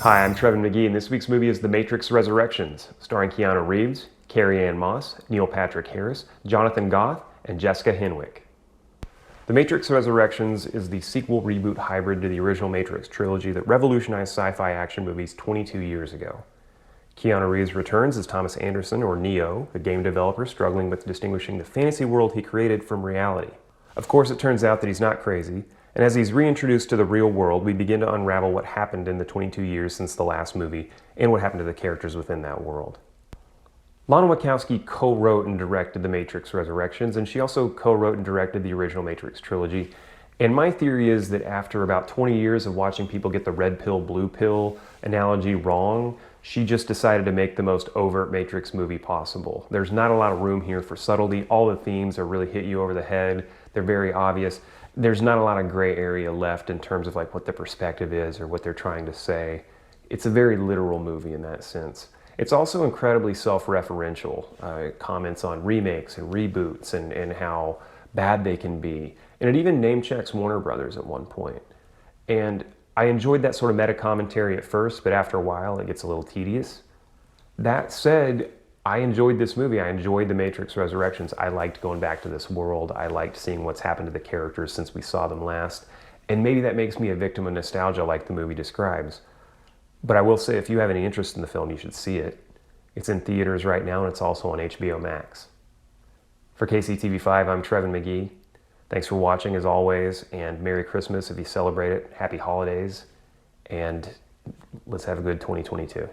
Hi, I'm Trevan McGee, and this week's movie is The Matrix Resurrections, starring Keanu Reeves, Carrie-Anne Moss, Neil Patrick Harris, Jonathan Goff, and Jessica Henwick. The Matrix Resurrections is the sequel reboot hybrid to the original Matrix trilogy that revolutionized sci-fi action movies 22 years ago. Keanu Reeves returns as Thomas Anderson, or Neo, a game developer struggling with distinguishing the fantasy world he created from reality. Of course, it turns out that he's not crazy, and as he's reintroduced to the real world, we begin to unravel what happened in the 22 years since the last movie and what happened to the characters within that world. Lana Wachowski co-wrote and directed The Matrix Resurrections, and she also co-wrote and directed the original Matrix trilogy. And my theory is that after about 20 years of watching people get the red pill, blue pill analogy wrong, she just decided to make the most overt Matrix movie possible. There's not a lot of room here for subtlety. All the themes are really hit you over the head. They're very obvious. There's not a lot of gray area left in terms of like what the perspective is or what they're trying to say. It's a very literal movie in that sense. It's also incredibly self-referential. Comments on remakes and reboots and how bad they can be. And it even name checks Warner Brothers at one point. And I enjoyed that sort of meta commentary at first, but after a while it gets a little tedious. That said, I enjoyed this movie. I enjoyed The Matrix Resurrections. I liked going back to this world. I liked seeing what's happened to the characters since we saw them last. And maybe that makes me a victim of nostalgia like the movie describes. But I will say, if you have any interest in the film, you should see it. It's in theaters right now, and it's also on HBO Max. For KCTV5, I'm Trevan McGee. Thanks for watching, as always, and Merry Christmas if you celebrate it. Happy holidays, and let's have a good 2022.